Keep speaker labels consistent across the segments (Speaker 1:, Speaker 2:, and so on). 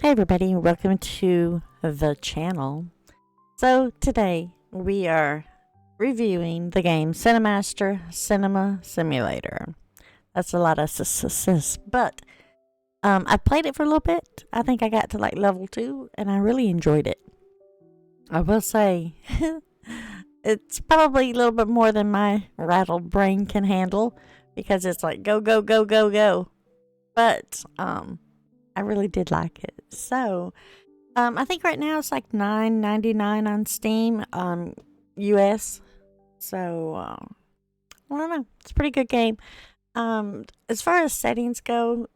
Speaker 1: Hey everybody, welcome to the channel. So today we are reviewing the game Cinemaster Cinema Simulator. That's a lot of but I played it for a little bit. I think I got to like level 2 and I really enjoyed it. I will say it's probably a little bit more than my rattled brain can handle because it's like go go go go go. But I really did like it. So I think right now it's like $9.99 on Steam, US. So I don't know. It's a pretty good game. As far as settings go,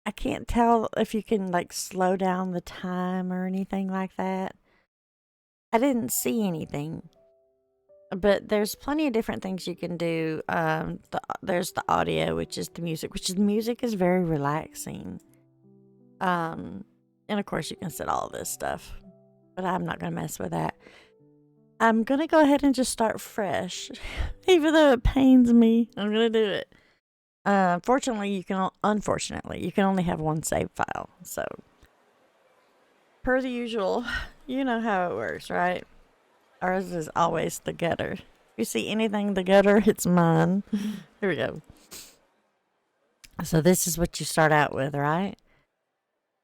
Speaker 1: I can't tell if you can like slow down the time or anything like that. I didn't see anything, but there's plenty of different things you can do. There's the audio, which is the music, music is very relaxing. And of course you can set all this stuff, but I'm not going to mess with that. I'm going to go ahead and just start fresh. Even though it pains me, I'm going to do it. Unfortunately, you can only have one save file. So, per the usual, you know how it works, right? Ours is always the gutter. If you see anything the gutter, it's mine. Here we go. So this is what you start out with, right?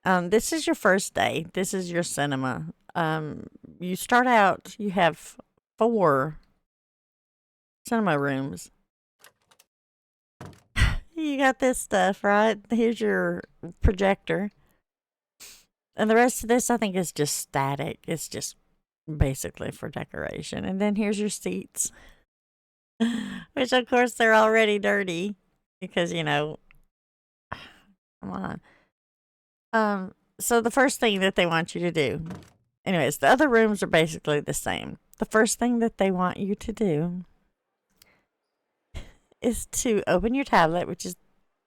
Speaker 1: This is your first day. This is your cinema. You start out, you have 4 cinema rooms. You got this stuff, right? Here's your projector. And the rest of this, I think, is just static. It's just basically for decoration. And then here's your seats, which, of course, they're already dirty because, you know, come on. So the first thing that they want you to do, anyways, the other rooms are basically the same. The first thing that they want you to do is to open your tablet, which is,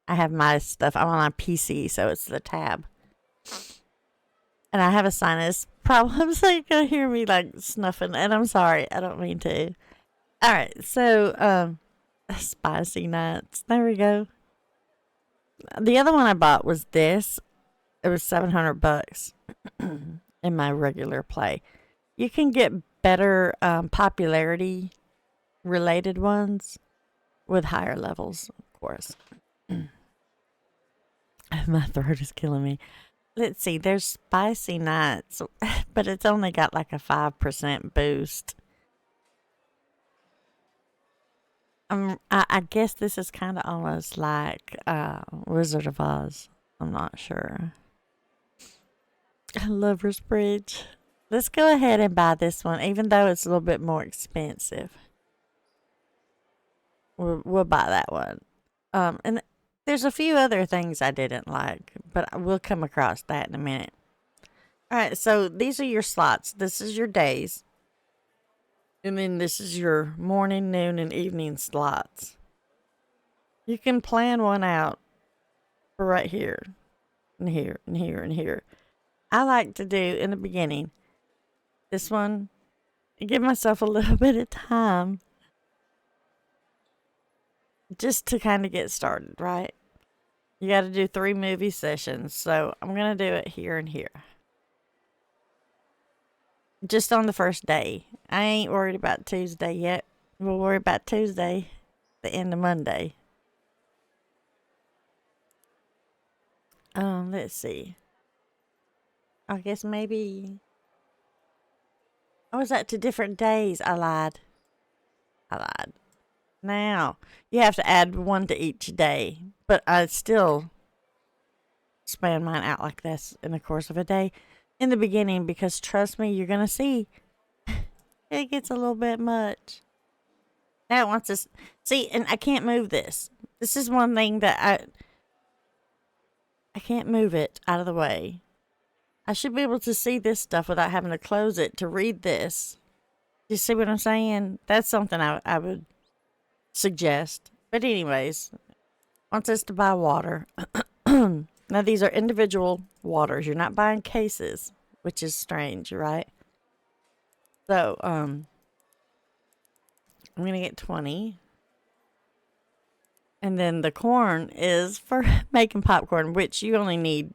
Speaker 1: I have my stuff, I'm on a PC, so it's the tab. And I have a sinus problem, so you're going to hear me like snuffing, and I'm sorry, I don't mean to. Alright, so, spicy nuts, there we go. The other one I bought was this. It was $700 in my regular play. You can get better popularity related ones with higher levels, of course. My throat is killing me. Let's see, there's spicy nuts, but it's only got like a 5% boost. I guess this is kind of almost like Wizard of Oz. I'm not sure. Lover's Bridge. Let's go ahead and buy this one, even though it's a little bit more expensive. We'll buy that one. And there's a few other things I didn't like, but we'll come across that in a minute. Alright, so these are your slots. This is your days. And then this is your morning, noon, and evening slots. You can plan one out for right here, and here, and here, and here. I like to do in the beginning this one, give myself a little bit of time just to kind of get started, right? You got to do 3 movie sessions, so I'm going to do it here and here. Just on the first day. I ain't worried about Tuesday yet. We'll worry about Tuesday, the end of Monday. Let's see. I guess maybe. Oh, was that 2 different days? I lied. Now, you have to add 1 to each day, but I still span mine out like this in the course of a day in the beginning because trust me, you're going to see it gets a little bit much. Now it wants to see, and I can't move this. This is one thing that I can't move it out of the way. I should be able to see this stuff without having to close it to read this. You see what I'm saying? That's something I would suggest. But anyways, wants us to buy water. Now these are individual waters. You're not buying cases, which is strange, right? So, I'm going to get 20. And then the corn is for making popcorn, which you only need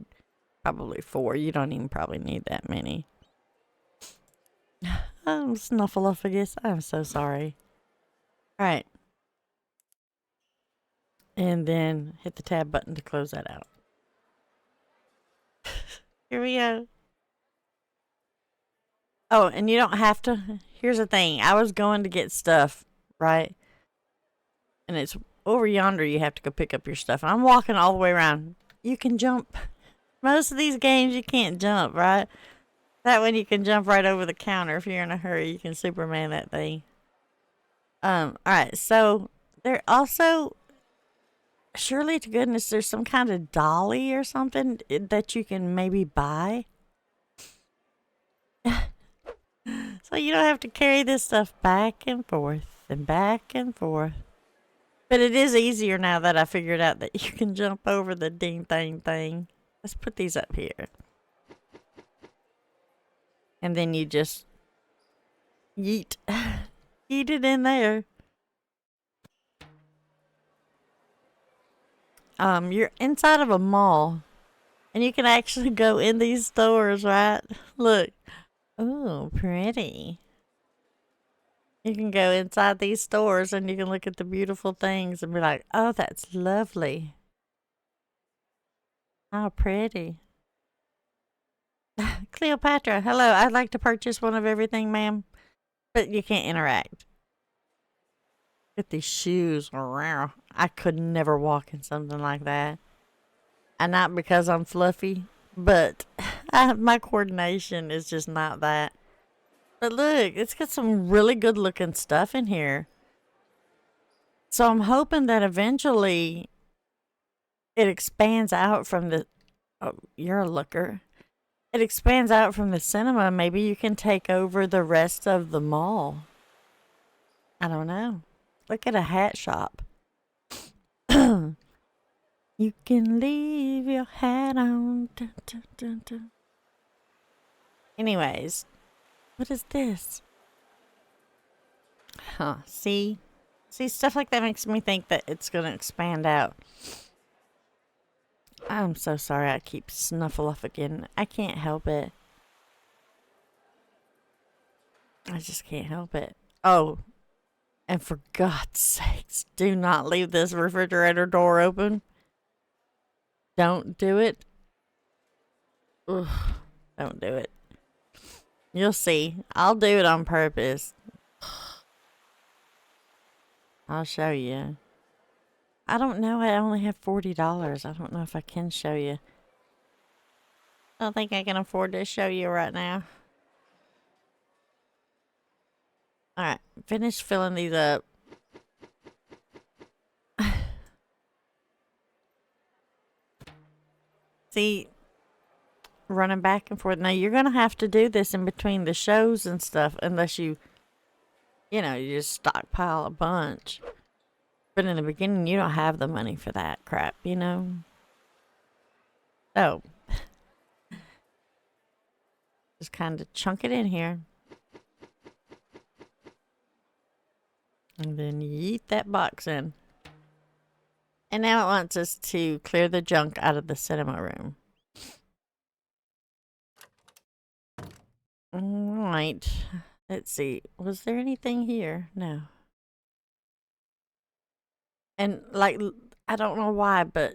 Speaker 1: Probably 4. You don't even probably need that many. I'm Snuffleupagus. I'm so sorry. Alright. And then hit the tab button to close that out. Here we go. Oh, and you don't have to. Here's the thing. I was going to get stuff, right? And it's over yonder. You have to go pick up your stuff. And I'm walking all the way around. You can jump. Most of these games you can't jump, right? That one you can jump right over the counter. If you're in a hurry, you can Superman that thing. Alright, so there also, surely to goodness, there's some kind of dolly or something that you can maybe buy. So you don't have to carry this stuff back and forth and back and forth. But it is easier now that I figured out that you can jump over the ding thing. Let's put these up here. And then you just yeet. Yeet it in there. You're inside of a mall. And you can actually go in these stores, right? Look. Oh, pretty. You can go inside these stores and you can look at the beautiful things and be like, oh, that's lovely. How pretty. Cleopatra, hello. I'd like to purchase one of everything, ma'am. But you can't interact. Get these shoes. I could never walk in something like that. And not because I'm fluffy, but my coordination is just not that. But look, it's got some really good looking stuff in here. So I'm hoping that eventually it expands out from the... Oh, you're a looker. It expands out from the cinema. Maybe you can take over the rest of the mall. I don't know. Look at a hat shop. You can leave your hat on. Dun, dun, dun, dun. Anyways, what is this? Huh, see? See, stuff like that makes me think that it's going to expand out. I'm so sorry I keep Snuffleupagus. I can't help it. I just can't help it. Oh, and for God's sakes, do not leave this refrigerator door open. Don't do it. Ugh, don't do it. You'll see. I'll do it on purpose. I'll show you. I don't know. I only have $40. I don't know if I can show you. I don't think I can afford to show you right now. Alright. Finish filling these up. See, running back and forth. Now, you're going to have to do this in between the shows and stuff unless you just stockpile a bunch. But in the beginning, you don't have the money for that crap, you know? So, just kind of chunk it in here. And then yeet that box in. And now it wants us to clear the junk out of the cinema room. Alright. Let's see. Was there anything here? No. And, like, I don't know why, but...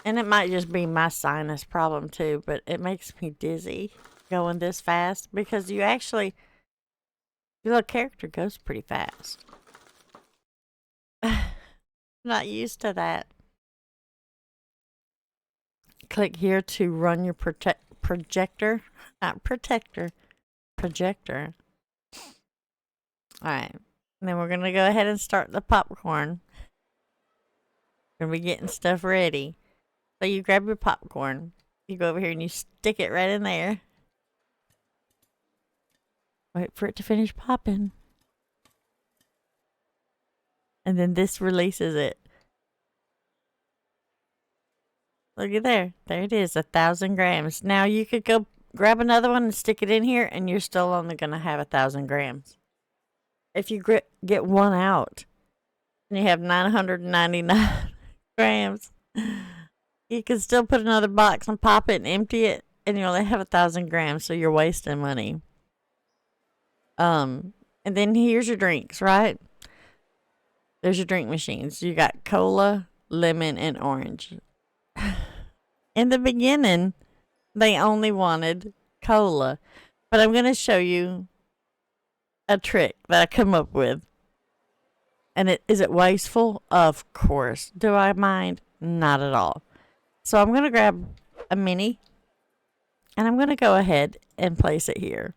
Speaker 1: And it might just be my sinus problem, too. But it makes me dizzy going this fast. Because you actually... Your little character goes pretty fast. Not used to that. Click here to run your projector. Not protector. Projector. Alright. And then we're going to go ahead and start the popcorn. We're going to be getting stuff ready. So you grab your popcorn. You go over here and you stick it right in there. Wait for it to finish popping. And then this releases it. Look at there. There it is. 1,000 grams. Now you could go grab another one and stick it in here and you're still only going to have 1,000 grams. If you get one out and you have 999 grams. You can still put another box and pop it and empty it, and you only have 1,000 grams, so you're wasting money. And then here's your drinks, right? There's your drink machines. You got cola, lemon, and orange. In the beginning, they only wanted cola, but I'm going to show you a trick that I come up with. And is it wasteful? Of course. Do I mind? Not at all. So I'm going to grab a mini, and I'm going to go ahead and place it here.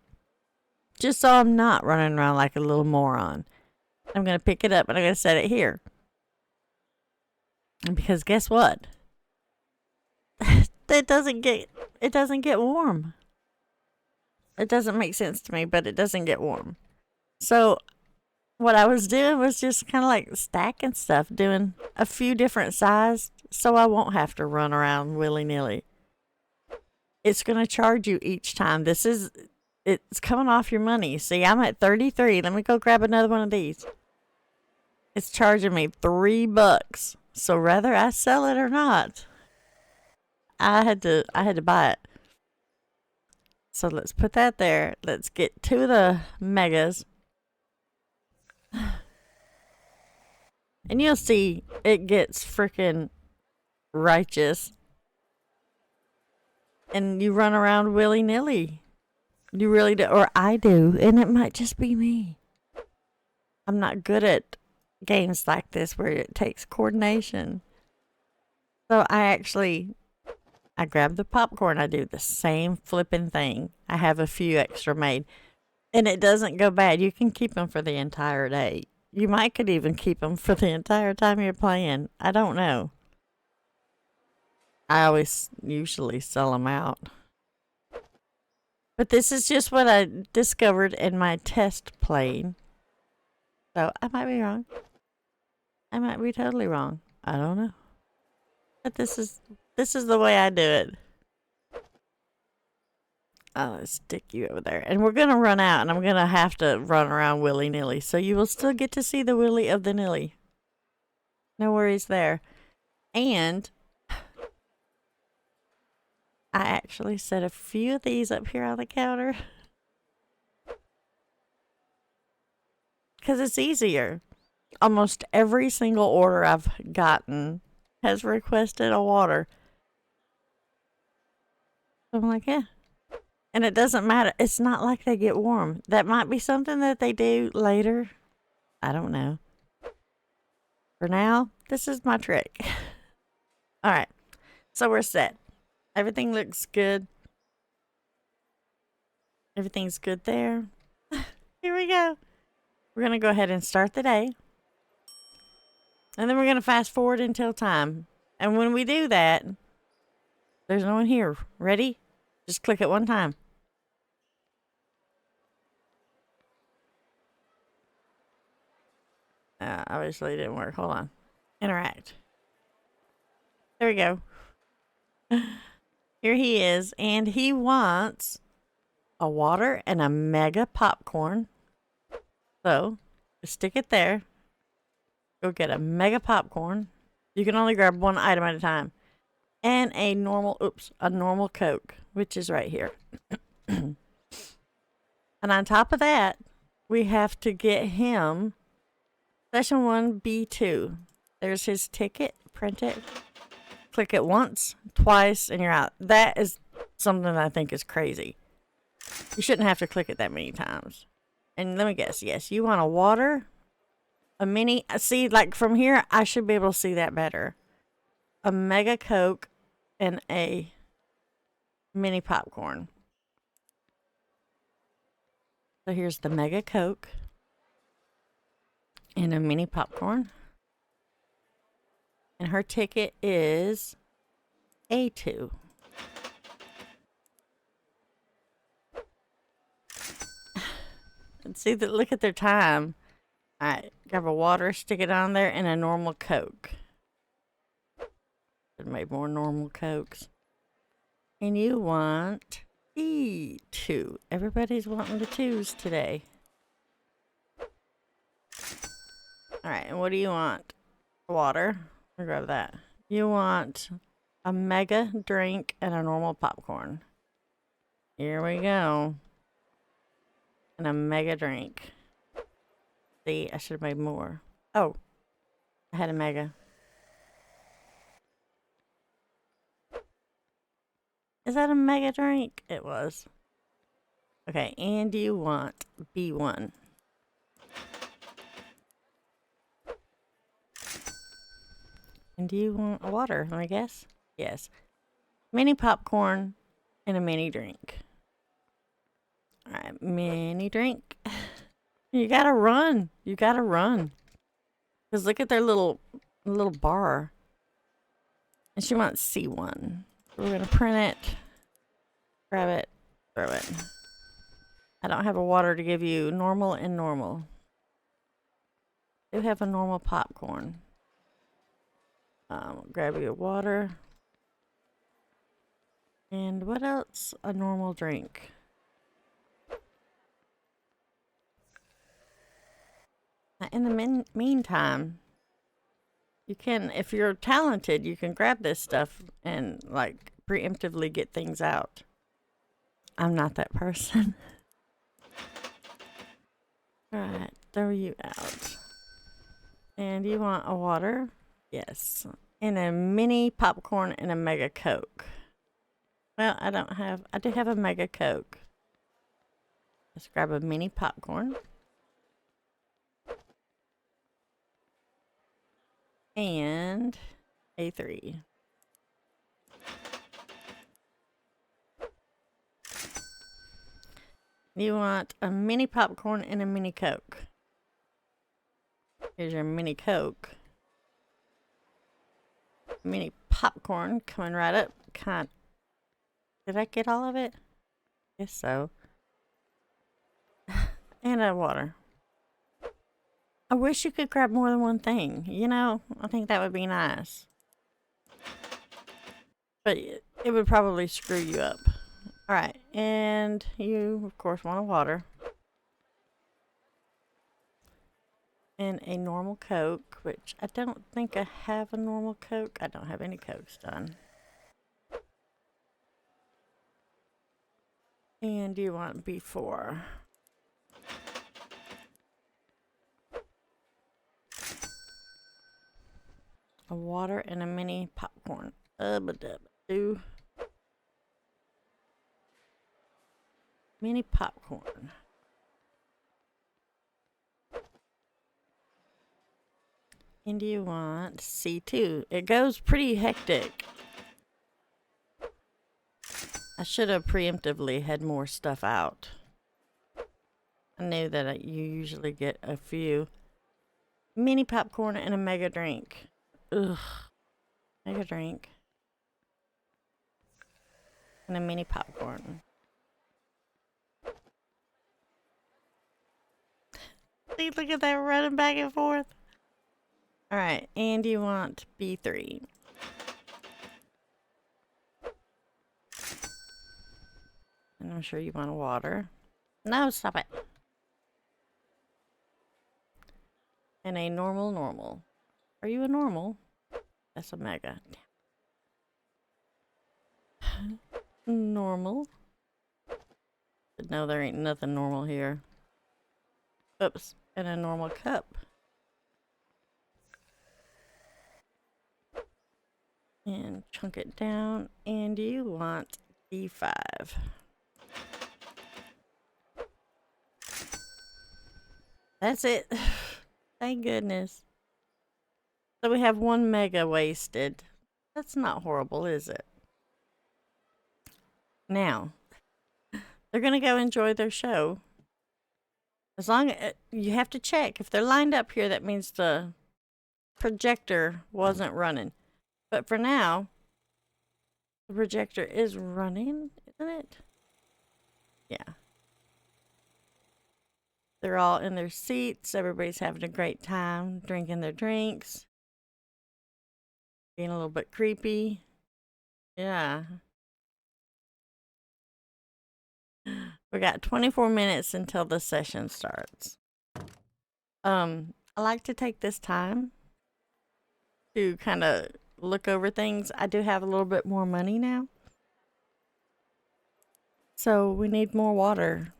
Speaker 1: Just so I'm not running around like a little moron. I'm going to pick it up and I'm going to set it here. And because guess what? it doesn't get warm. It doesn't make sense to me, but it doesn't get warm. So what I was doing was just kind of like stacking stuff, doing a few different sizes so I won't have to run around willy-nilly. It's going to charge you each time. It's coming off your money. See, I'm at 33. Let me go grab another one of these. It's charging me $3. So whether I sell it or not, I had to buy it. So let's put that there. Let's get to the megas. And you'll see it gets freaking righteous. And you run around willy-nilly. You really do. Or I do. And it might just be me. I'm not good at games like this where it takes coordination. So I grab the popcorn. I do the same flipping thing. I have a few extra made. And it doesn't go bad. You can keep them for the entire day. You could even keep them for the entire time you're playing. I don't know. I usually sell them out. But this is just what I discovered in my test playing. So I might be wrong. I might be totally wrong. I don't know. But this is the way I do it. Let's stick you over there. And we're going to run out, and I'm going to have to run around willy-nilly. So you will still get to see the willy of the nilly. No worries there. And I actually set a few of these up here on the counter. Because it's easier. Almost every single order I've gotten has requested a water. So I'm like, yeah. And it doesn't matter. It's not like they get warm. That might be something that they do later. I don't know. For now, this is my trick. All right. So we're set. Everything looks good. Everything's good there. Here we go. We're going to go ahead and start the day. And then we're going to fast forward until time. And when we do that, there's no one here. Ready? Just click it one time. Obviously it didn't work. Hold on. Interact. There we go. Here he is. And he wants a water and a mega popcorn. So, stick it there. Go get a mega popcorn. You can only grab one item at a time. And a normal Coke, which is right here. And on top of that, we have to get him Session 1B2. There's his ticket. Print it. Click it once, twice, and you're out. That is something I think is crazy. You shouldn't have to click it that many times. And let me guess. Yes, you want a water, a mini. See, like from here, I should be able to see that better. A mega Coke and a mini popcorn. So here's the mega Coke and a mini popcorn. And her ticket is A2. And see that, look at their time. All right, grab a water, stick it on there, and a normal Coke. Should make more normal Cokes. And you want E2. Everybody's wanting the twos today. All right, and what do you want? Water. I'll grab that. You want a mega drink, and a normal popcorn. Here we go. And a mega drink. See, I should have made more. Oh, I had a mega. Is that a mega drink? It was. Okay, and you want B1. And do you want water, I guess? Yes. Mini popcorn and a mini drink. Alright, mini drink. You gotta run. You gotta run. Because look at their little bar. And she wants C1. We're gonna print it. Grab it. Throw it. I don't have a water to give you. Normal and normal. I do have a normal popcorn. Grab you a water. And what else? A normal drink. In the meantime, you can, if you're talented, you can grab this stuff and like preemptively get things out. I'm not that person. Alright, throw you out. And you want a water? Yes. And a mini popcorn and a mega Coke. Well, I do have a mega Coke. Let's grab a mini popcorn. And A3. You want a mini popcorn and a mini Coke. Here's your mini Coke. Mini popcorn coming right up. Did I get all of it? Guess so. And a water. I wish you could grab more than one thing. You know, I think that would be nice. But it would probably screw you up. Alright, and you, of course, want a water. And a normal Coke, which I don't think I have a normal Coke. I don't have any Cokes done. And you want B4. A water and a mini popcorn. Do mini popcorn. And you want C2. It goes pretty hectic. I should have preemptively had more stuff out. I knew that you usually get a few. Mini popcorn and a mega drink. Ugh. Mega drink. And a mini popcorn. See, look at that running back and forth. Alright, and you want B3. And I'm sure you want a water. No, stop it. And a normal. Are you a normal? That's a mega. Normal. But no, there ain't nothing normal here. Oops. And a normal cup. And chunk it down. And you want B5. That's it. Thank goodness. So we have one mega wasted. That's not horrible, is it? Now, they're going to go enjoy their show. As long as you have to check. If they're lined up here, that means the projector wasn't running. But for now, the projector is running, isn't it? Yeah. They're all in their seats. Everybody's having a great time drinking their drinks. Being a little bit creepy. Yeah. We got 24 minutes until the session starts. I like to take this time to kind of look over things, I do have a little bit more money now. So we need more water.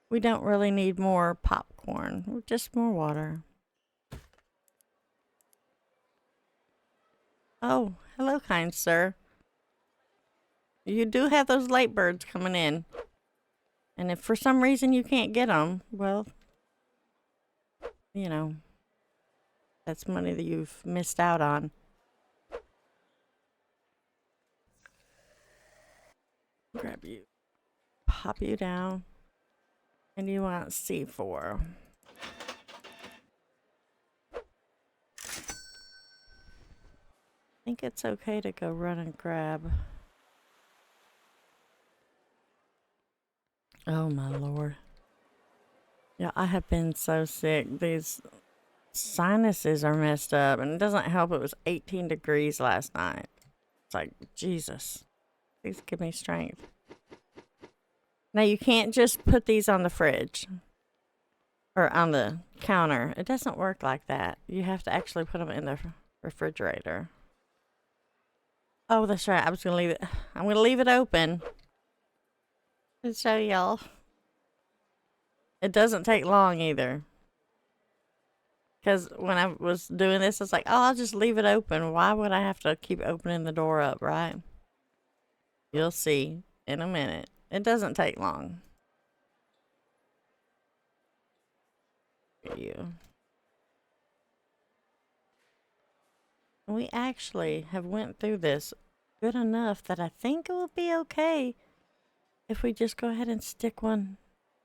Speaker 1: We don't really need more popcorn, just more water. Oh, hello, kind sir. You do have those late birds coming in. And if for some reason you can't get them, well, you know, that's money that you've missed out on. Grab you, pop you down, and you want C4. I think it's okay to go run and grab. Oh my lord. Yeah, I have been so sick. These sinuses are messed up, and it doesn't help. It was 18 degrees last night. It's like, Jesus, please give me strength. Now, you can't just put these on the fridge or on the counter. It doesn't work like that. You have to actually put them in the refrigerator. Oh, that's right. I was going to leave it. I'm going to leave it open to show y'all. It doesn't take long either. Because when I was doing this, it's like, oh, I'll just leave it open. Why would I have to keep opening the door up, right? You'll see in a minute. It doesn't take long. For you. We actually have went through this good enough that I think it will be okay if we just go ahead and stick one.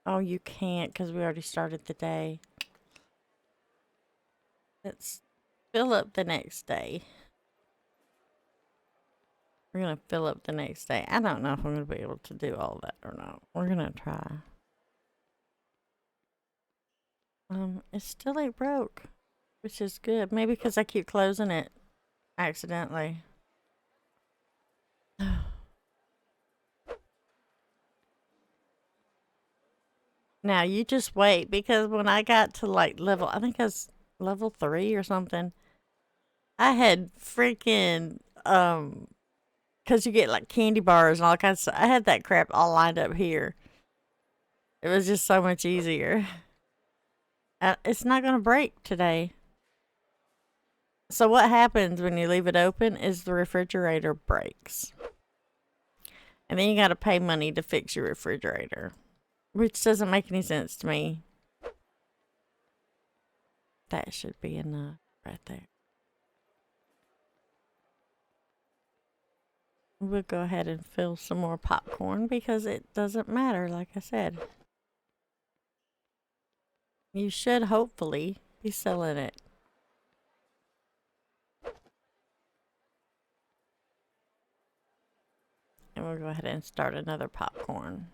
Speaker 1: Oh, you can't because we already started the day. Let's fill up the next day. We're going to fill up the next day. I don't know if I'm going to be able to do all that or not. We're going to try. It still ain't broke, which is good. Maybe because I keep closing it accidentally. Now, you just wait, because when I got to, like, I think I was level 3 or something, I had freaking, because you get, like, candy bars and all kinds of stuff. I had that crap all lined up here. It was just so much easier. It's not going to break today. So what happens when you leave it open is the refrigerator breaks. And then you got to pay money to fix your refrigerator. Which doesn't make any sense to me. That should be enough right there. We'll go ahead and fill some more popcorn because it doesn't matter, like I said. You should hopefully be selling it. And we'll go ahead and start another popcorn.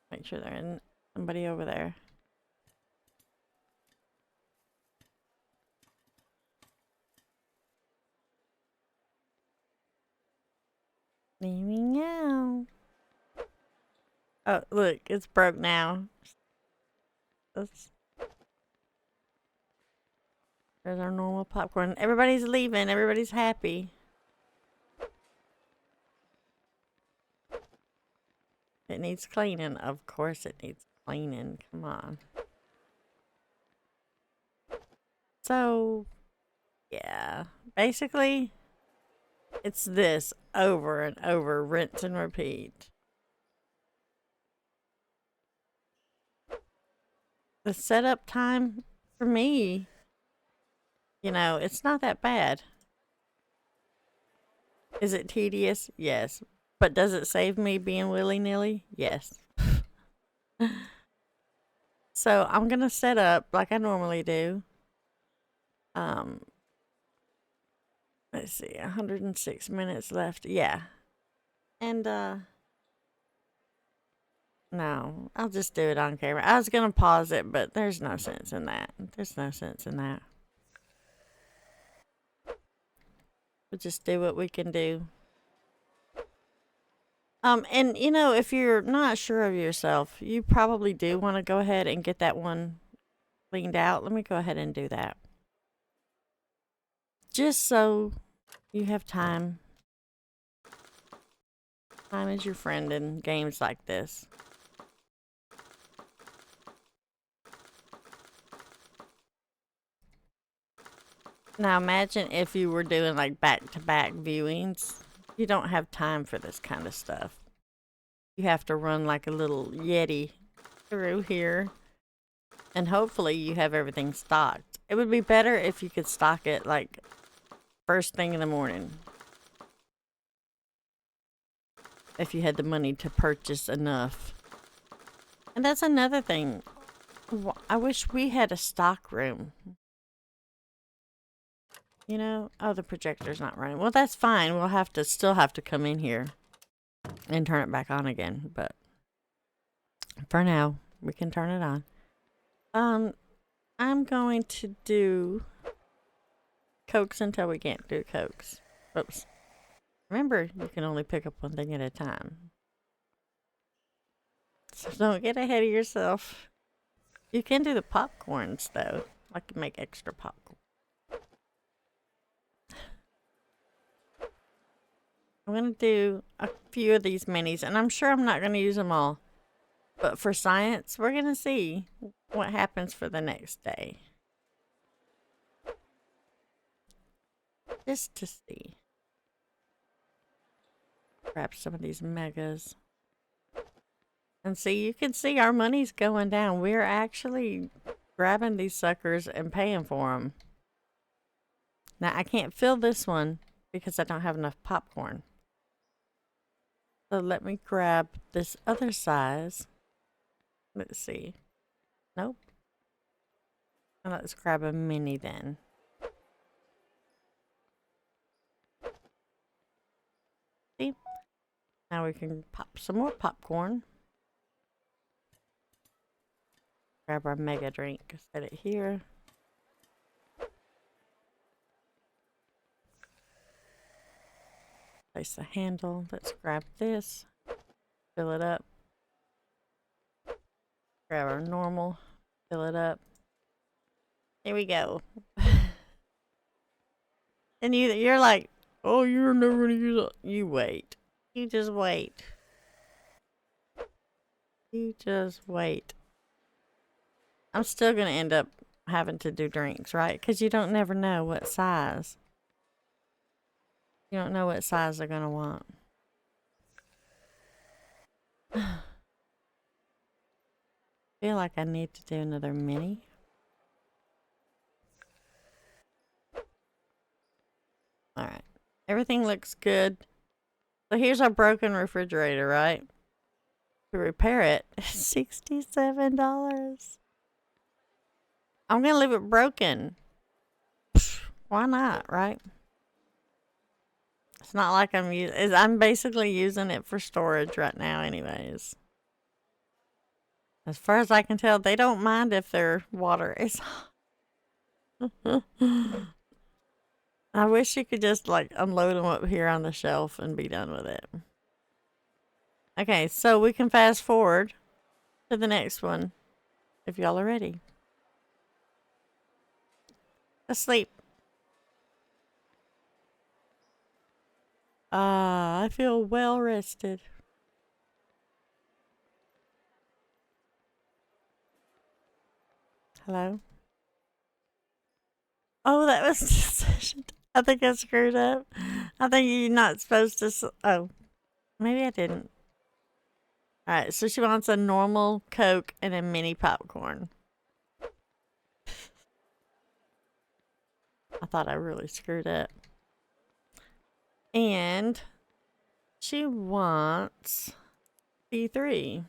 Speaker 1: Make sure there isn't somebody over there. Leaving now. Oh, look, it's broke now. There's our normal popcorn. Everybody's leaving. Everybody's happy. It needs cleaning. Of course it needs cleaning. Come on. So, yeah. Basically, it's this over and over. Rinse and repeat. The setup time, for me, you know, it's not that bad. Is it tedious? Yes. But does it save me being willy-nilly? Yes. So I'm going to set up like I normally do. Let's see, 106 minutes left. Yeah. And, no, I'll just do it on camera. I was going to pause it, but there's no sense in that. There's no sense in that. We'll just do what we can do. And you know, if you're not sure of yourself, you probably do want to go ahead and get that one cleaned out. Let me go ahead and do that. just so you have time. Time is your friend in games like this. Now imagine if you were doing like back-to-back viewings. You don't have time for this kind of stuff. You have to run like a little Yeti through here. And hopefully you have everything stocked. It would be better if you could stock it like first thing in the morning. If you had the money to purchase enough. And that's another thing. I wish we had a stock room. You know? Oh, the projector's not running. Well, that's fine. We'll have to still have to come in here and turn it back on again. But for now, we can turn it on. I'm going to do Cokes until we can't do Cokes. Oops. Remember, you can only pick up one thing at a time. So don't get ahead of yourself. You can do the popcorns, though. I can make extra popcorn. I'm going to do a few of these minis, and I'm sure I'm not going to use them all. But for science, we're going to see what happens for the next day. Just to see. Grab some of these megas. And see, you can see our money's going down. We're actually grabbing these suckers and paying for them. Now, I can't fill this one because I don't have enough popcorn. So let me grab this other size. Let's see. Nope. And let's grab a mini then. See? Now we can pop some more popcorn. Grab our mega drink. Set it here. Place the handle. Let's grab this. Fill it up. Grab our normal. Fill it up. Here we go. And you're like, oh, you're never gonna use it. You wait. You just wait. You just wait. I'm still gonna end up having to do drinks, right? Because you don't never know what size. You don't know what size they're gonna want. Feel like I need to do another mini. Alright. Everything looks good. So here's our broken refrigerator, right? To repair it, $67. I'm gonna leave it broken. Why not, right? It's not like I'm basically using it for storage right now anyways. As far as I can tell, they don't mind if their water is hot. I wish you could just like unload them up here on the shelf and be done with it. Okay, so we can fast forward to the next one if y'all are ready. Asleep. I feel well rested. Hello? Oh, that was decision. I think I screwed up. I think you're not supposed to. Oh, maybe I didn't. Alright, so she wants a normal Coke and a mini popcorn. I thought I really screwed up. And she wants C3.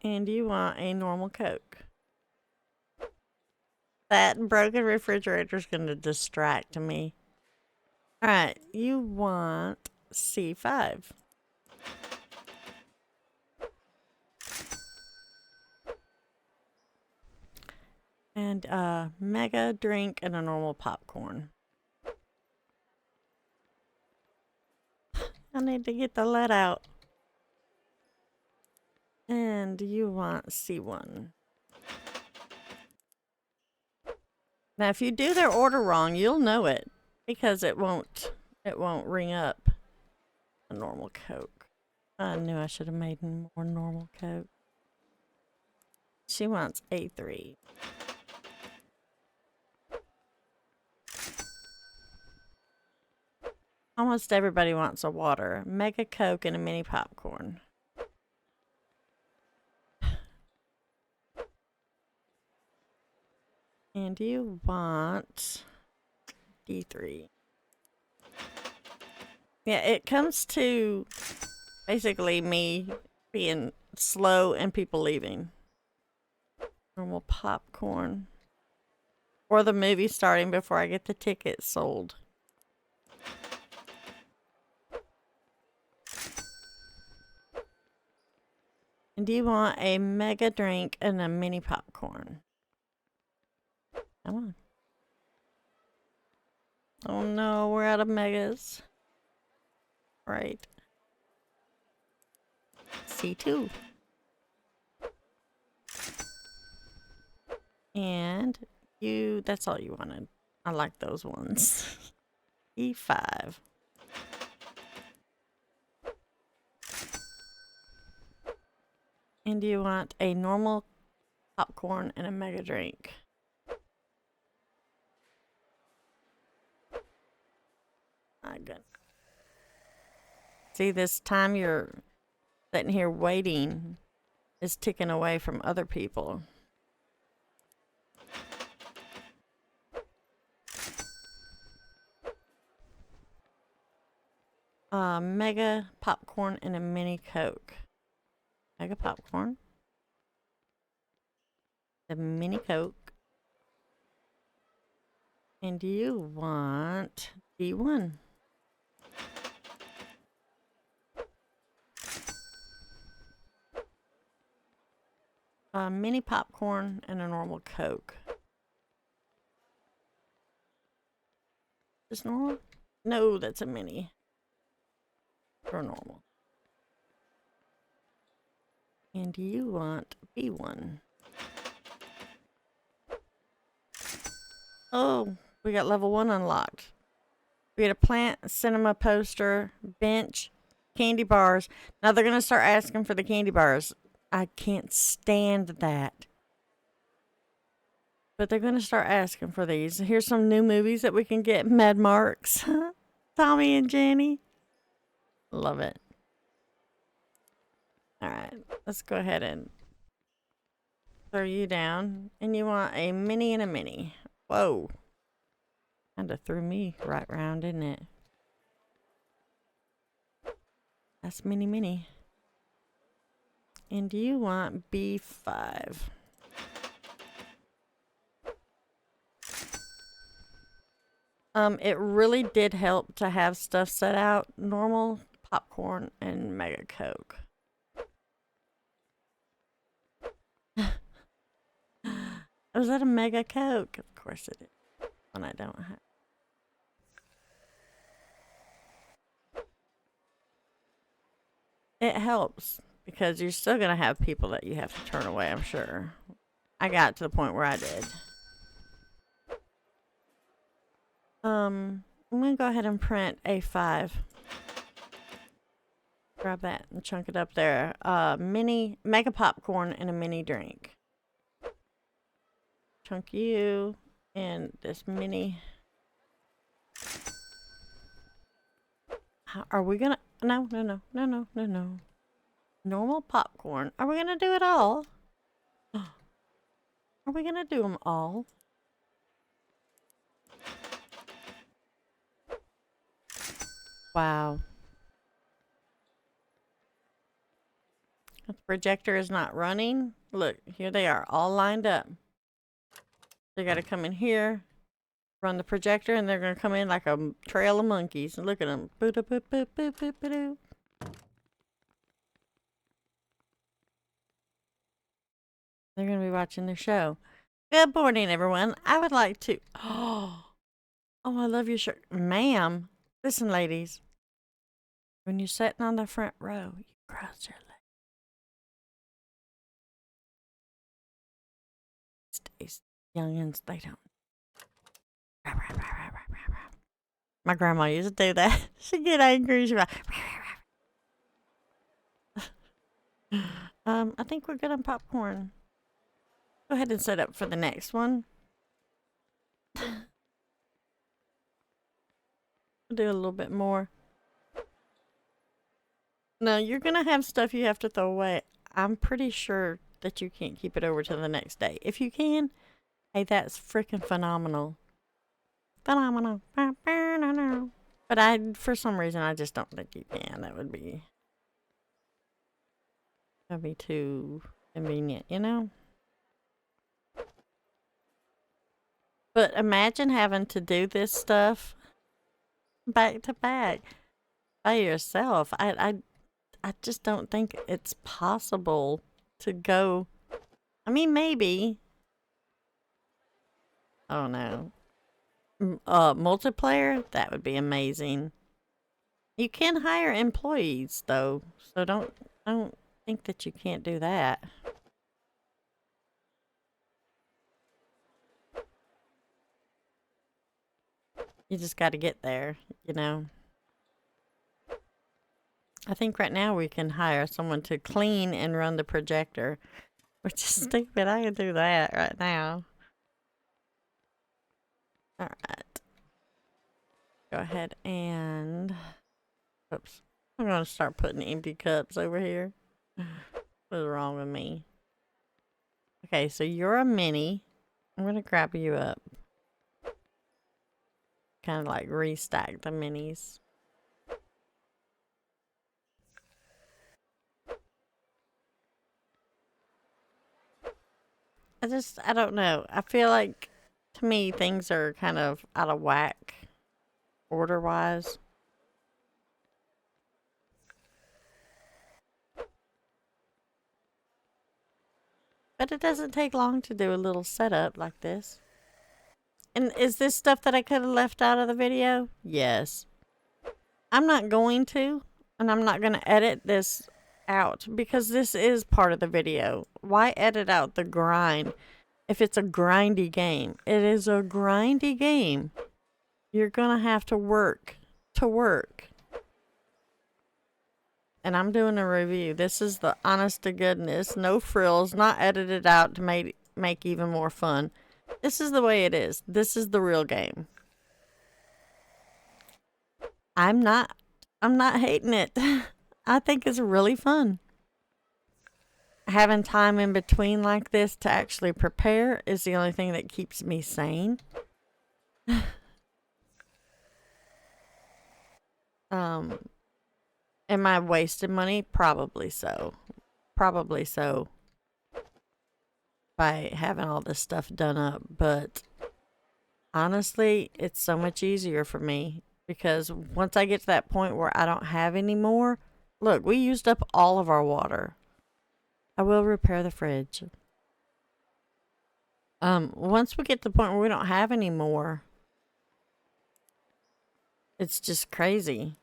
Speaker 1: And you want a normal Coke. That broken refrigerator is going to distract me. Alright, you want C5. And a mega drink and a normal popcorn. I need to get the lead out. And you want C1. Now, if you do their order wrong, you'll know it because it won't ring up a normal Coke. I knew I should have made more normal Coke. She wants A3. Almost everybody wants a water, mega Coke, and a mini popcorn. And you want D3. Yeah, it comes to basically me being slow and people leaving. Normal popcorn. Or the movie starting before I get the tickets sold. And do you want a mega drink and a mini popcorn? Come on. Oh no, we're out of megas. Right. C2. And you, that's all you wanted. I like those ones. E5. And do you want a normal popcorn and a mega drink? My goodness. See, this time you're sitting here waiting is ticking away from other people. Mega popcorn and a mini Coke. Mega popcorn. The mini Coke. And do you want D1? Mini popcorn and a normal Coke. Just normal? No, that's a mini. Or normal. And do you want B1? Oh, we got level 1 unlocked. We get a plant, a cinema poster, bench, candy bars. Now they're going to start asking for the candy bars. I can't stand that. But they're going to start asking for these. Here's some new movies that we can get. Mad Marks. Tommy and Jenny. Love it. Alright, let's go ahead and throw you down. And you want a mini and a mini. Whoa. Kinda threw me right round, didn't it? That's mini mini. And do you want B5? It really did help to have stuff set out. Normal popcorn and mega Coke. Was that a mega Coke? Of course it is. When I don't have. It helps because you're still gonna have people that you have to turn away, I'm sure. I got to the point where I did. I'm gonna go ahead and print A5. Grab that and chunk it up there. Mini mega popcorn and a mini drink. Chunk you and this mini. Are we gonna? No. Normal popcorn. Are we gonna do it all? Are we gonna do them all? Wow. The projector is not running. Look, here they are, all lined up. They gotta come in here, run the projector, and they're gonna come in like a trail of monkeys. And look at them. They're gonna be watching the show. Good morning, everyone. I would like to. Oh, I love your shirt, ma'am. Listen, ladies. When you're sitting on the front row, you cross your legs. Youngins, they don't. My grandma used to do that. She'd get angry. She'd be like, I think we're good on popcorn. Go ahead and set up for the next one. We'll do a little bit more. No, you're gonna have stuff you have to throw away. I'm pretty sure that you can't keep it over to the next day. If you can, hey, that's freaking phenomenal. Phenomenal. But for some reason, I just don't think you can. That'd be too convenient, you know? But imagine having to do this stuff back to back by yourself. I just don't think it's possible to go. I mean, maybe. I don't know. Multiplayer, that would be amazing. You can hire employees though, so don't think that you can't do that. You just got to get there, you know. I think right now we can hire someone to clean and run the projector, which is stupid. I can do that right now. All right. Go ahead and, oops. I'm going to start putting empty cups over here. What's wrong with me? Okay, so you're a mini. I'm going to grab you up. Kind of like restack the minis. I don't know. I feel like, to me, things are kind of out of whack, order-wise. But it doesn't take long to do a little setup like this. And is this stuff that I could have left out of the video? Yes. I'm not going to, and I'm not going to edit this out because this is part of the video. Why edit out the grind if it's a grindy game? It is a grindy game. You're going to have to work to work. And I'm doing a review. This is the honest to goodness, no frills, not edited out to make even more fun. This is the way it is. This is the real game. I'm not hating it. I think it's really fun. Having time in between like this to actually prepare is the only thing that keeps me sane. Am I wasting money? Probably so. Probably so. By having all this stuff done up, but honestly, it's so much easier for me because once I get to that point where I don't have any more, look, we used up all of our water. I will repair the fridge. Once we get to the point where we don't have any more, it's just crazy.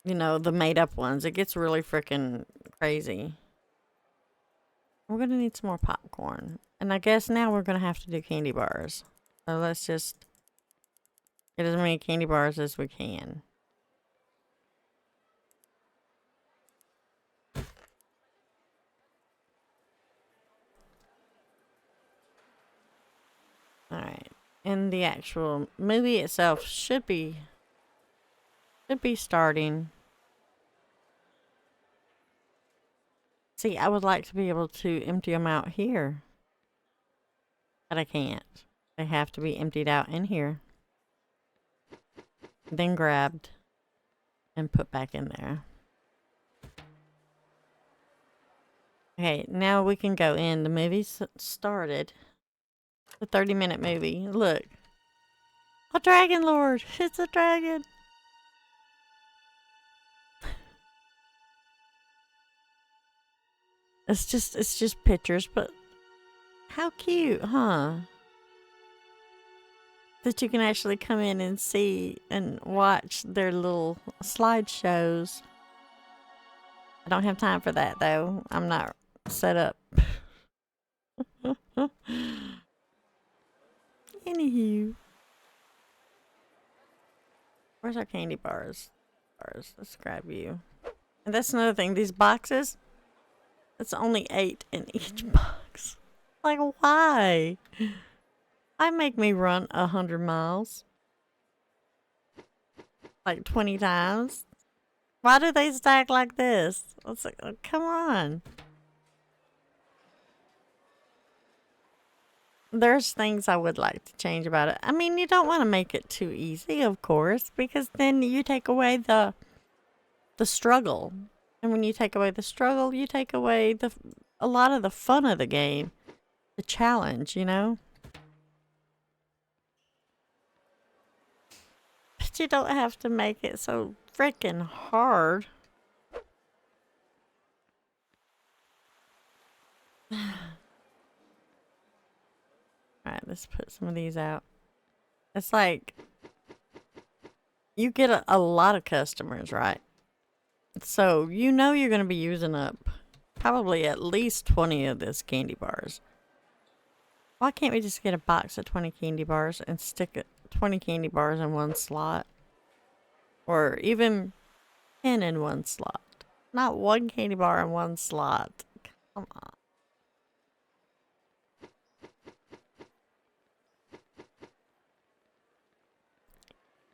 Speaker 1: You know, the made up ones, it gets really freaking crazy. We're going to need some more popcorn. And I guess now we're going to have to do candy bars. So let's just get as many candy bars as we can. Alright. And the actual movie itself should be starting. See, I would like to be able to empty them out here. But I can't. They have to be emptied out in here. Then grabbed and put back in there. Okay, now we can go in. The movie's started. The 30-minute movie. Look. A dragon lord. It's a dragon. It's just pictures, but how cute, huh? That you can actually come in and see and watch their little slideshows. I don't have time for that though. I'm not set up. Anywho. Where's our candy bars? Let's grab you. And that's another thing. These boxes, it's only 8 in each box. Like, why? Why make me run 100 miles? Like 20 times? Why do they stack like this? It's like, oh, come on. There's things I would like to change about it. I mean, you don't want to make it too easy, of course, because then you take away the struggle. And when you take away the struggle, you take away a lot of the fun of the game. The challenge, you know? But you don't have to make it so freaking hard. Alright, let's put some of these out. It's like, you get a lot of customers, right? So, you know you're going to be using up probably at least 20 of this candy bars. Why can't we just get a box of 20 candy bars and stick 20 candy bars in one slot? Or even 10 in one slot. Not one candy bar in one slot. Come on.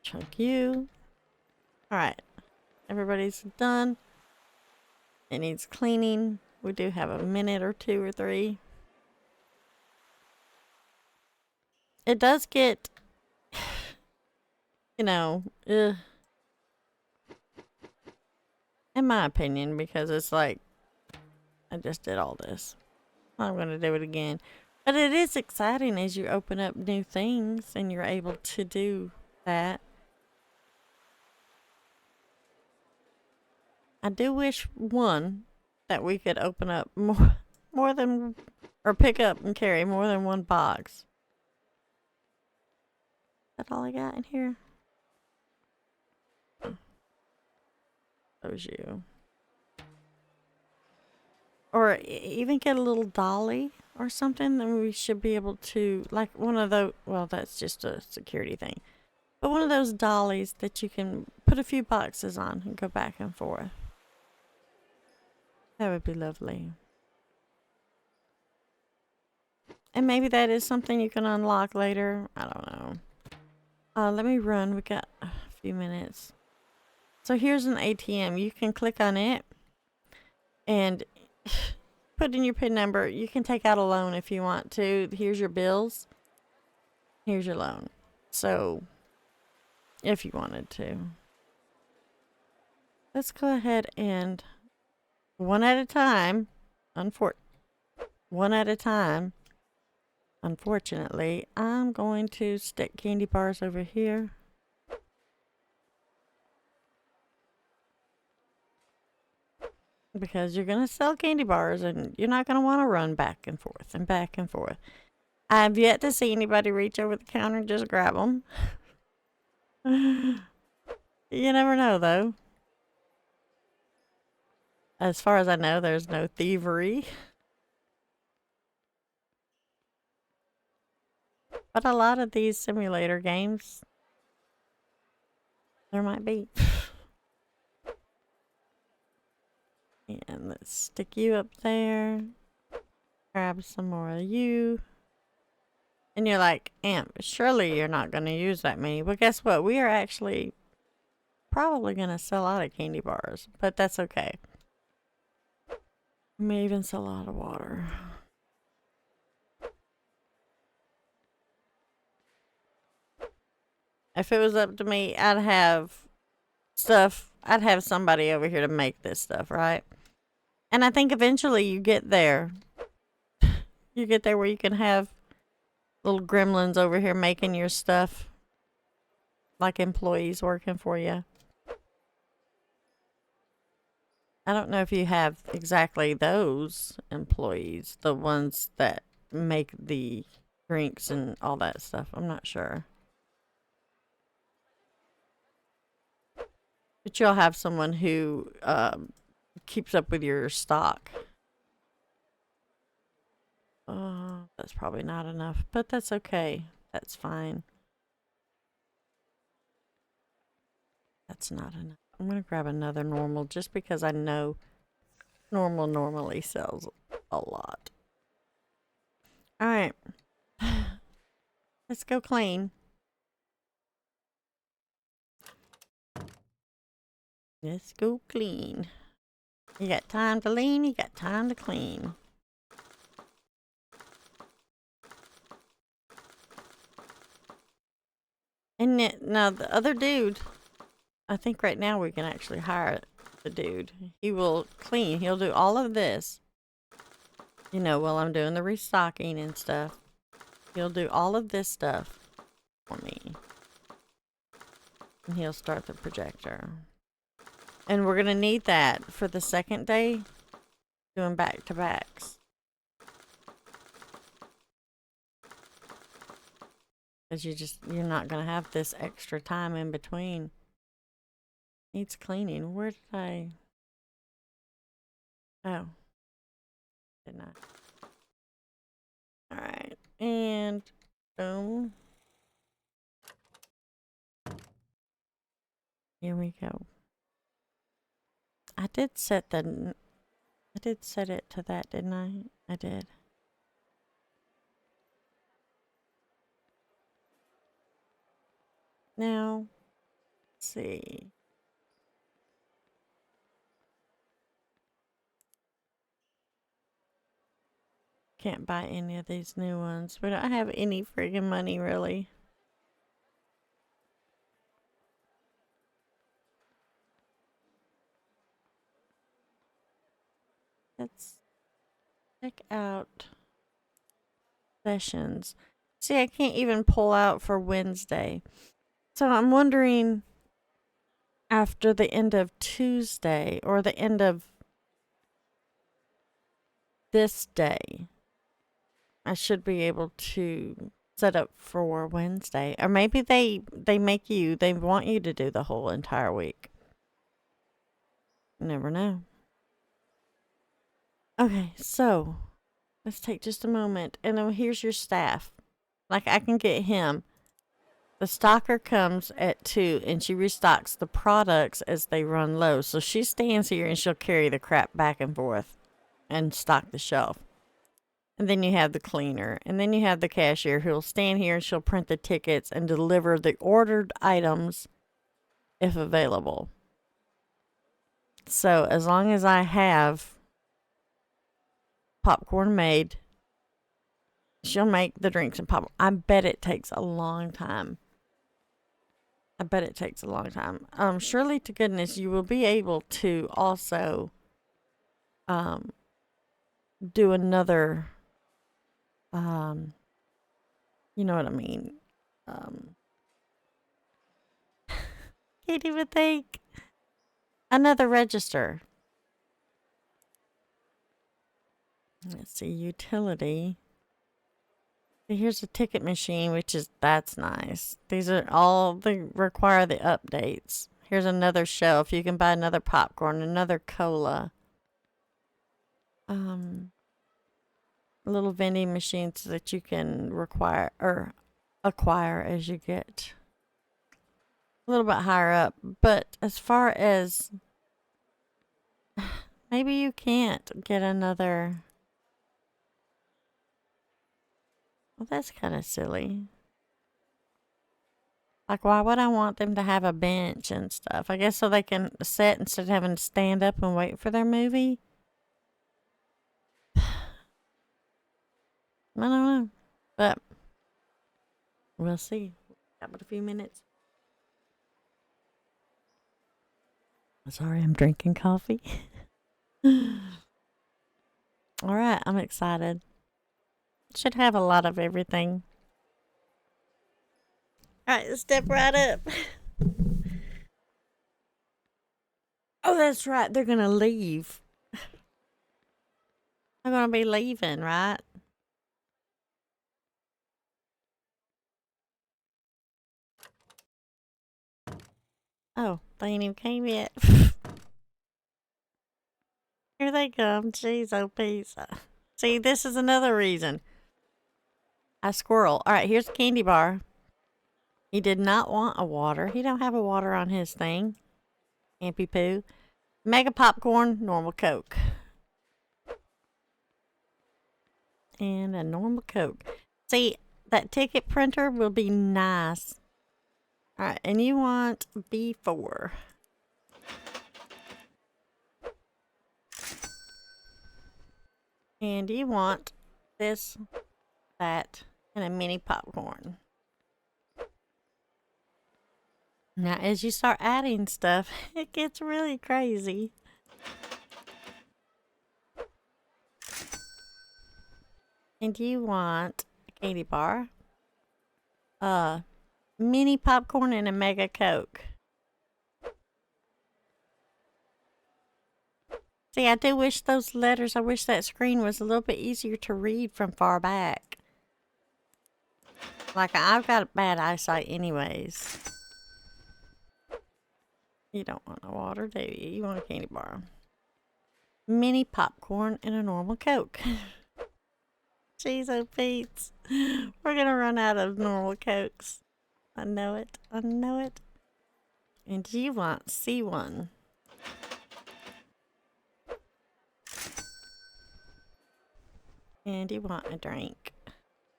Speaker 1: Chunk you. Alright. Everybody's done. It needs cleaning. We do have a minute or 2 or 3. It does get, you know, in my opinion, because it's like, I just did all this. I'm going to do it again. But it is exciting as you open up new things and you're able to do that. I do wish, one, that we could open up more than, or pick up and carry more than one box. Is that all I got in here? Those you. Or even get a little dolly or something, then we should be able to, like one of those, well, that's just a security thing. But one of those dollies that you can put a few boxes on and go back and forth. That would be lovely. And maybe that is something you can unlock later. I don't know. Let me run. We got a few minutes. So here's an ATM. You can click on it and put in your PIN number. You can take out a loan if you want to. Here's your bills. Here's your loan. So, if you wanted to. Let's go ahead and one at a time. One at a time. Unfortunately, I'm going to stick candy bars over here. Because you're going to sell candy bars and you're not going to want to run back and forth and back and forth. I've yet to see anybody reach over the counter and just grab them. You never know, though. As far as I know, there's no thievery. But a lot of these simulator games, there might be. And let's stick you up there. Grab some more of you. And you're like, Amp, surely you're not going to use that many. But guess what? We are actually probably going to sell out of candy bars. But that's okay. We may even sell out of water. If it was up to me, I'd have somebody over here to make this stuff, right? And I think eventually you get there. You get there where you can have little gremlins over here making your stuff. Like employees working for you. I don't know if you have exactly those employees. The ones that make the drinks and all that stuff. I'm not sure. But you'll have someone who keeps up with your stock. Oh, that's probably not enough, but that's okay. That's fine. That's not enough. I'm gonna grab another normal just because I know normal normally sells a lot. Alright. Let's go clean. Let's go clean. You got time to lean, you got time to clean. And now the other dude, I think right now we can actually hire the dude. He will clean. He'll do all of this. You know, while I'm doing the restocking and stuff. He'll do all of this stuff for me. And he'll start the projector. And we're going to need that for the second day, doing back-to-backs. Because you're not going to have this extra time in between. Needs cleaning. Where did I? Oh. Didn't I? Alright. And boom. Here we go. I did set it to that, didn't I? I did. Now, let's see. Can't buy any of these new ones. We don't have any friggin' money, really. Let's check out sessions. See, I can't even pull out for Wednesday. So I'm wondering after the end of Tuesday or the end of this day, I should be able to set up for Wednesday. Or maybe they want you to do the whole entire week. You never know. Okay, so let's take just a moment. And then here's your staff. Like, I can get him. The stocker comes at 2 and she restocks the products as they run low. So she stands here and she'll carry the crap back and forth and stock the shelf. And then you have the cleaner. And then you have the cashier who'll stand here and she'll print the tickets and deliver the ordered items if available. So as long as I have popcorn made, she'll make the drinks and pop. I bet it takes a long time. Surely to goodness, you will be able to also do another, you know what I mean. Can't even think. Another register. Let's see, utility. Here's a ticket machine, that's nice. These are all, they require the updates. Here's another shelf. You can buy another popcorn, another cola. A little vending machines that you can acquire as you get a little bit higher up. But as far as, maybe you can't get another. Well, that's kind of silly. Like, why would I want them to have a bench and stuff? I guess so they can sit instead of having to stand up and wait for their movie. I don't know. But we'll see. Got about a few minutes. Sorry, I'm drinking coffee. Alright, I'm excited. Should have a lot of everything. Alright, let's step right up. Oh, that's right. They're gonna leave. They're gonna be leaving, right? Oh, they ain't even came yet. Here they come. Jeez, oh, peace. See, this is another reason. I squirrel. Alright, here's a candy bar. He did not want a water. He don't have a water on his thing. Ampy Poo, Mega Popcorn, normal Coke. And a normal Coke. See, that ticket printer will be nice. Alright, and you want B4. And you want this, that, and a mini popcorn. Now, as you start adding stuff, it gets really crazy. And you want a candy bar, mini popcorn, and a mega Coke. See, I do wish those letters, I wish that screen was a little bit easier to read from far back. Like, I've got bad eyesight anyways. You don't want no water, do you? You want a candy bar. Mini popcorn and a normal Coke. Jeez, oh Pete's. We're gonna run out of normal Cokes. I know it. I know it. And you want C1. And you want a drink.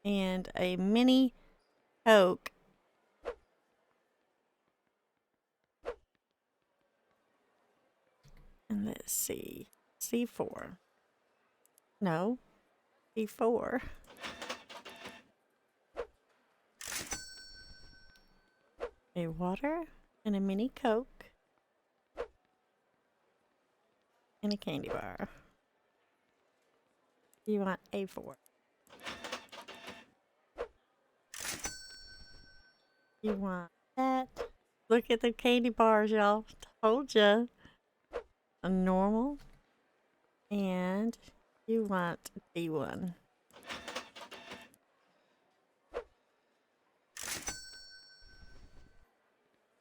Speaker 1: And a mini Coke. And let's see. C4. No. C4. A water and a mini Coke. And a candy bar. You want A4. You want that. Look at the candy bars, y'all. Told ya. A normal. And you want D1.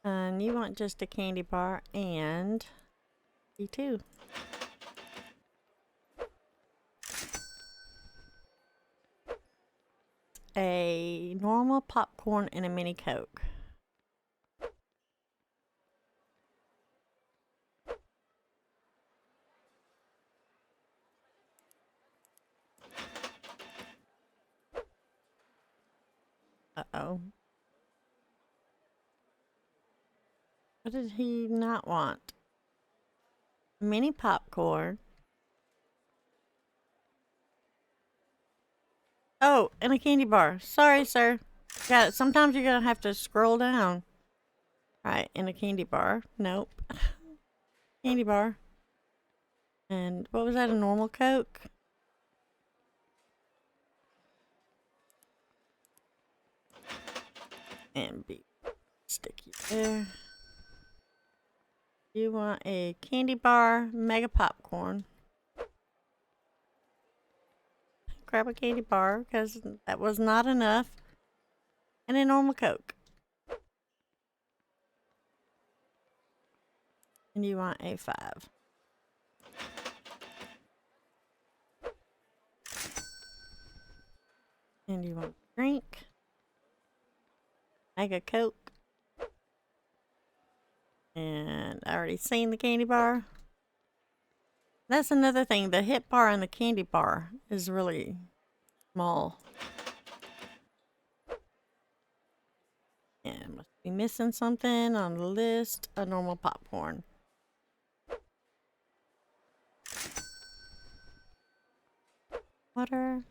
Speaker 1: And you want just a candy bar and D2. A normal popcorn and a mini Coke. Uh-oh. What did he not want? Mini popcorn. Oh, and a candy bar. Sorry, sir. Got it. Sometimes you're gonna have to scroll down. Alright, and a candy bar. Nope. Candy bar. And what was that? A normal Coke? And be sticky there. You want a candy bar, mega popcorn. Grab a candy bar because that was not enough. And a normal Coke. And you want a 5. And you want a drink. Mega Coke. And I already seen the candy bar. That's another thing. The hit bar and the candy bar is really small. And must be missing something on the list. A normal popcorn. Water.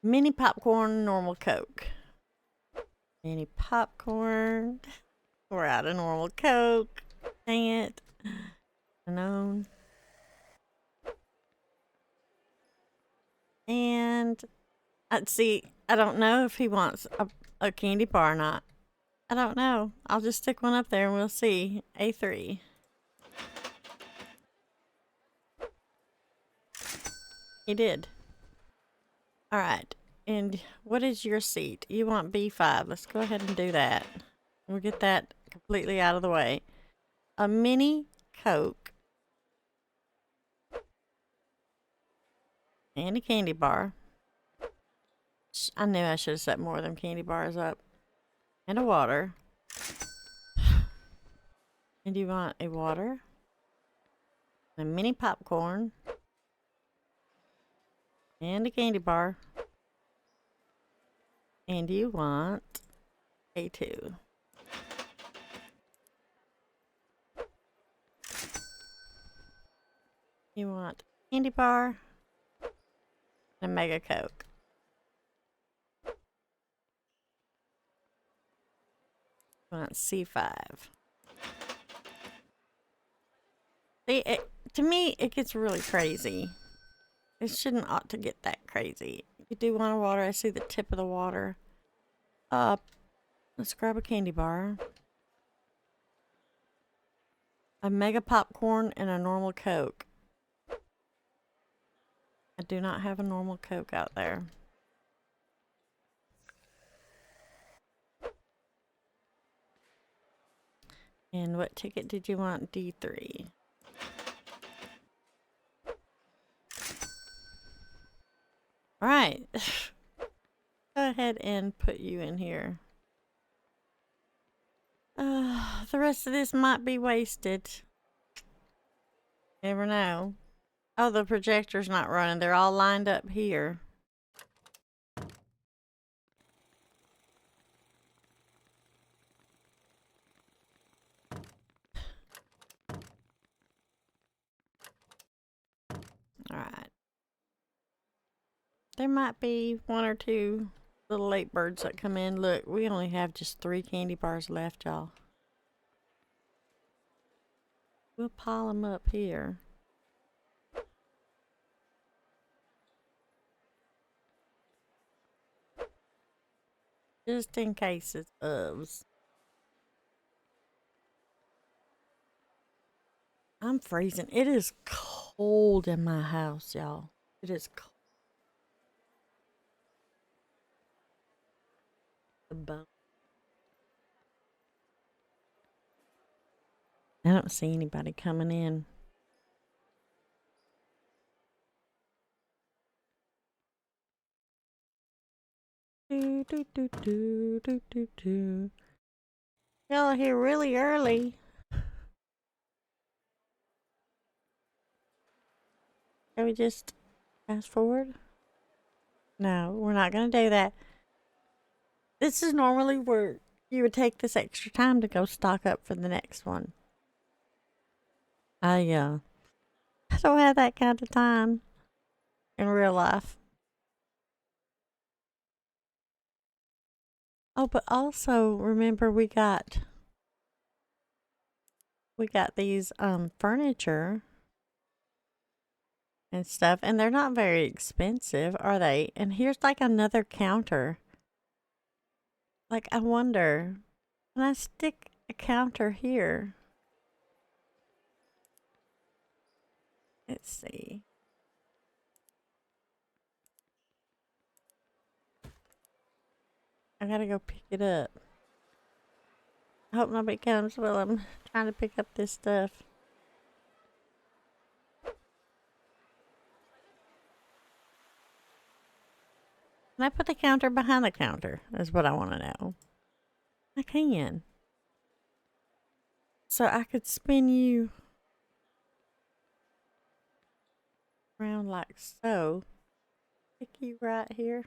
Speaker 1: Mini popcorn, normal Coke. Mini popcorn. We're out of normal Coke. Dang it. Unknown. And I'd see, I don't know if he wants a candy bar or not. I don't know. I'll just stick one up there and we'll see. A3. He did. Alright. And what is your seat? You want B5. Let's go ahead and do that. We'll get that completely out of the way. A mini Coke. And a candy bar. I knew I should have set more of them candy bars up. And a water. And you want a water, a mini popcorn, and a candy bar. And you want a 2. You want a candy bar and a Mega Coke. You want C5. See, to me, it gets really crazy. It shouldn't ought to get that crazy. You do want a water. I see the tip of the water. Let's grab a candy bar. A Mega Popcorn and a normal Coke. I do not have a normal Coke out there. And what ticket did you want? D3. Alright. Go ahead and put you in here. The rest of this might be wasted. Never know. Oh, the projector's not running. They're all lined up here. Alright. There might be 1 or 2 little late birds that come in. Look, we only have just 3 candy bars left, y'all. We'll pile them up here. Just in case it's ofs. I'm freezing. It is cold in my house, y'all. It is cold. I don't see anybody coming in. Y'all are here really early. Can we just fast forward? No, we're not going to do that. This is normally where you would take this extra time to go stock up for the next one. I don't have that kind of time in real life. Oh, but also remember we got these furniture and stuff, and they're not very expensive, are they? And here's like another counter. Like, I wonder, can I stick a counter here? Let's see. I gotta go pick it up. I hope nobody comes while I'm trying to pick up this stuff. Can I put the counter behind the counter? Is what I want to know. I can. So I could spin you around like so. Stick you right here.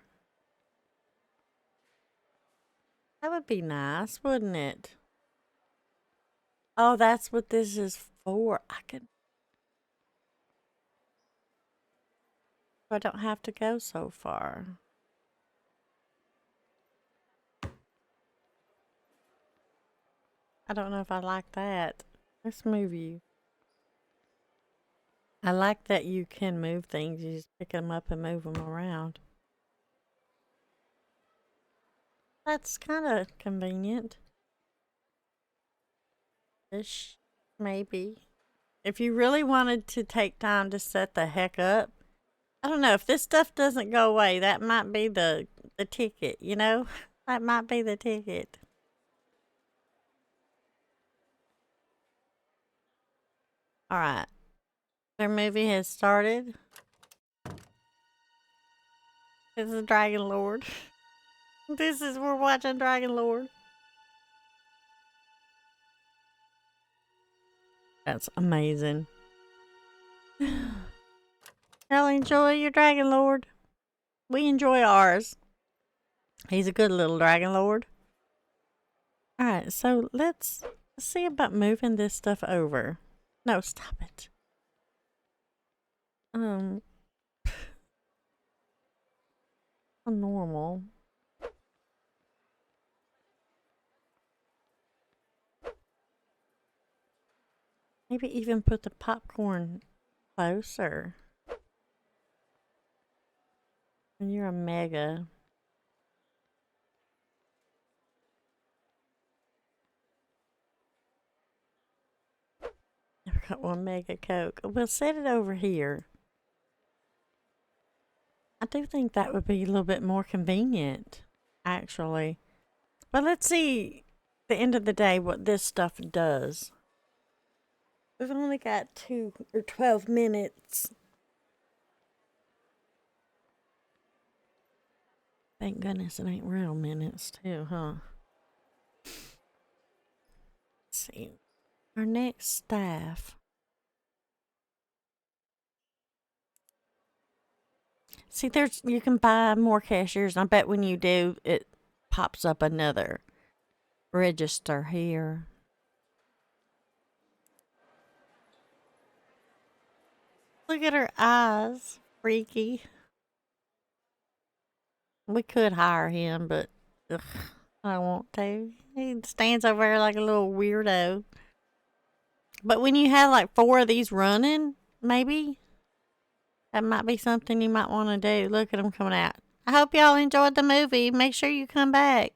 Speaker 1: That would be nice, wouldn't it? Oh, that's what this is for. I don't have to go so far. I don't know if I like that. Let's move you. I like that you can move things. You just pick them up and move them around. That's kind of convenient. Ish, maybe. If you really wanted to take time to set the heck up, I don't know. If this stuff doesn't go away, that might be the ticket, you know? That might be the ticket. Alright. Their movie has started. This is Dragon Lord. We're watching Dragon Lord. That's amazing. Y'all enjoy your Dragon Lord. We enjoy ours. He's a good little Dragon Lord. Alright, so let's see about moving this stuff over. No, stop it. Normal. Maybe even put the popcorn closer. And you're a mega. I've got one mega Coke. We'll set it over here. I do think that would be a little bit more convenient, actually. But let's see, at the end of the day, what this stuff does. We've only got 2 or 12 minutes. Thank goodness it ain't real minutes, too, huh? Let's see. Our next staff. See, you can buy more cashiers. I bet when you do, it pops up another register here. Look at her eyes. Freaky. We could hire him, but ugh, I don't want to. He stands over there like a little weirdo. But when you have like 4 of these running, maybe that might be something you might want to do. Look at them coming out. I hope y'all enjoyed the movie. Make sure you come back.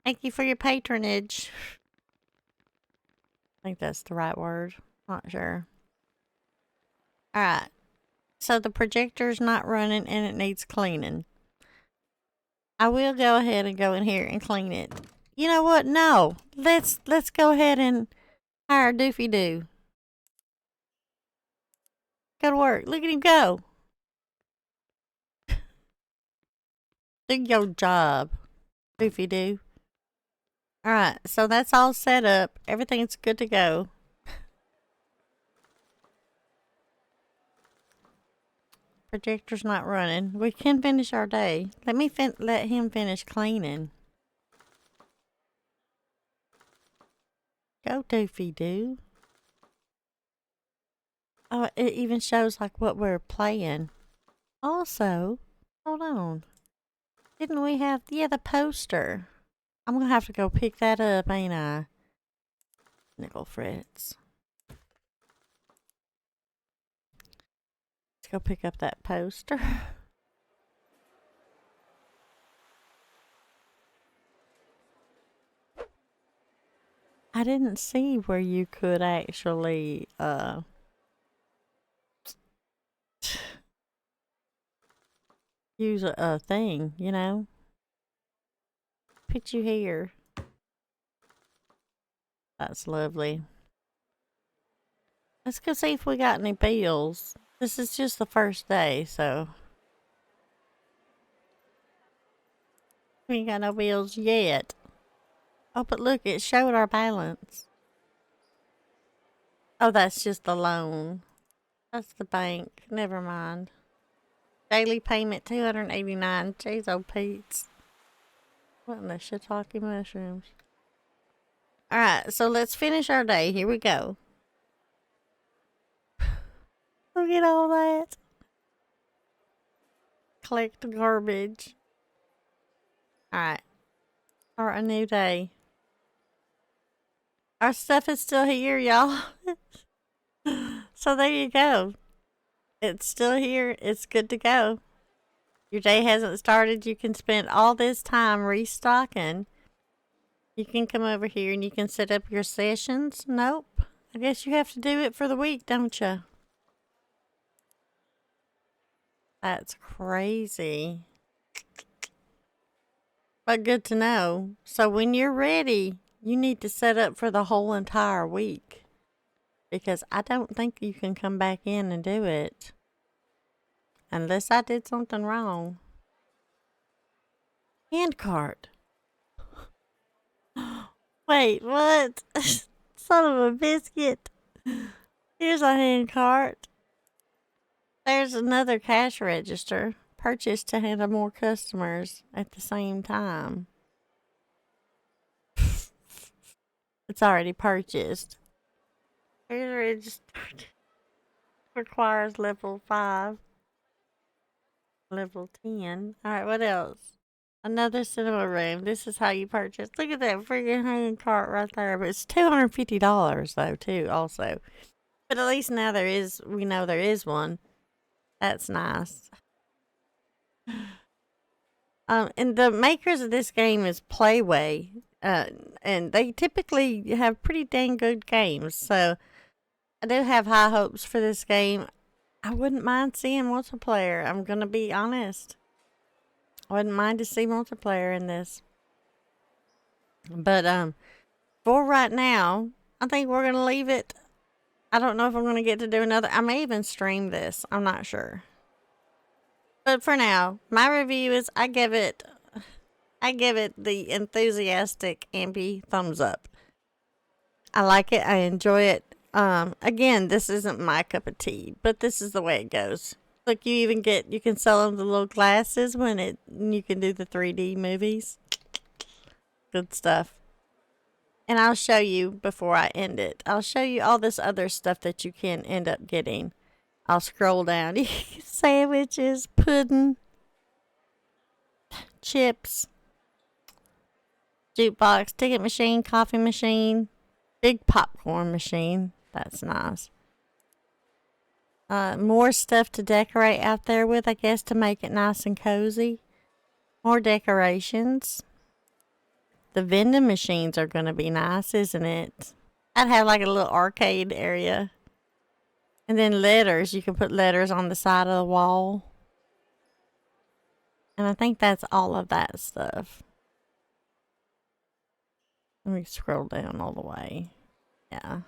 Speaker 1: Thank you for your patronage. I think that's the right word. Not sure. Alright. So the projector's not running and it needs cleaning. I will go ahead and go in here and clean it. You know what? No. Let's go ahead and hire Doofy Doo. Go to work. Look at him go. Do your job, Doofy Doo. Alright, so that's all set up. Everything's good to go. Projector's not running. We can finish our day. Let him finish cleaning. Go, Doofy Doo. Oh, it even shows like what we're playing. Also, hold on. Didn't we have, yeah, the poster. I'm gonna have to go pick that up, ain't I? Nickel Fritz. Let's go pick up that poster. I didn't see where you could actually, use a thing, you know? Put you here. That's lovely. Let's go see if we got any bills. This is just the first day, so. We ain't got no bills yet. Oh, but look, it showed our balance. Oh, that's just the loan. That's the bank. Never mind. Daily payment, $289. Jeez, oh Pete's. What in the shiitake mushrooms? Alright, so let's finish our day. Here we go. Look at all that. Collect garbage. Alright. Start a new day. Our stuff is still here, y'all. So there you go. It's still here. It's good to go. Your day hasn't started. You can spend all this time restocking. You can come over here and you can set up your sessions. Nope. I guess you have to do it for the week, don't you? That's crazy. But good to know. So when you're ready, you need to set up for the whole entire week. Because I don't think you can come back in and do it. Unless I did something wrong. Hand cart. Wait, what? Son of a biscuit. Here's a hand cart. There's another cash register. Purchased to handle more customers at the same time. It's already purchased. Here's registered. Requires level 5. Level 10. Alright, what else? Another cinema room. This is how you purchase. Look at that freaking hand cart right there. But it's $250 though, too, also. But at least now we know there is one. That's nice. And the makers of this game is Playway. And they typically have pretty dang good games. So I do have high hopes for this game. I wouldn't mind seeing multiplayer. I'm gonna be honest. I wouldn't mind to see multiplayer in this. But for right now, I think we're gonna leave it. I don't know if I'm gonna get to do another. I may even stream this. I'm not sure. But for now, my review is I give it the enthusiastic Ampy thumbs up. I like it. I enjoy it. Again, this isn't my cup of tea, but this is the way it goes. Look, you can sell them the little glasses when you can do the 3D movies. Good stuff. And I'll show you before I end it. I'll show you all this other stuff that you can end up getting. I'll scroll down. Sandwiches, pudding, chips, jukebox, ticket machine, coffee machine, big popcorn machine. That's nice. More stuff to decorate out there with, I guess, to make it nice and cozy. More decorations. The vending machines are going to be nice, isn't it? I'd have like a little arcade area. And then letters. You can put letters on the side of the wall. And I think that's all of that stuff. Let me scroll down all the way. Yeah.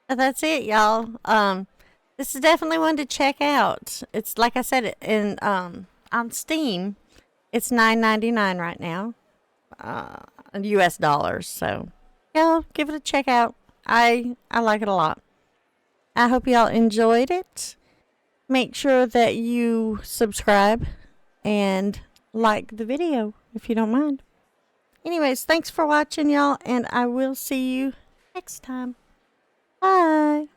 Speaker 1: But that's it, y'all. This is definitely one to check out. It's like I said, on Steam, it's $9.99 right now. US dollars. So, yeah, give it a check out. I like it a lot. I hope y'all enjoyed it. Make sure that you subscribe and like the video if you don't mind. Anyways, thanks for watching, y'all, and I will see you next time. Bye.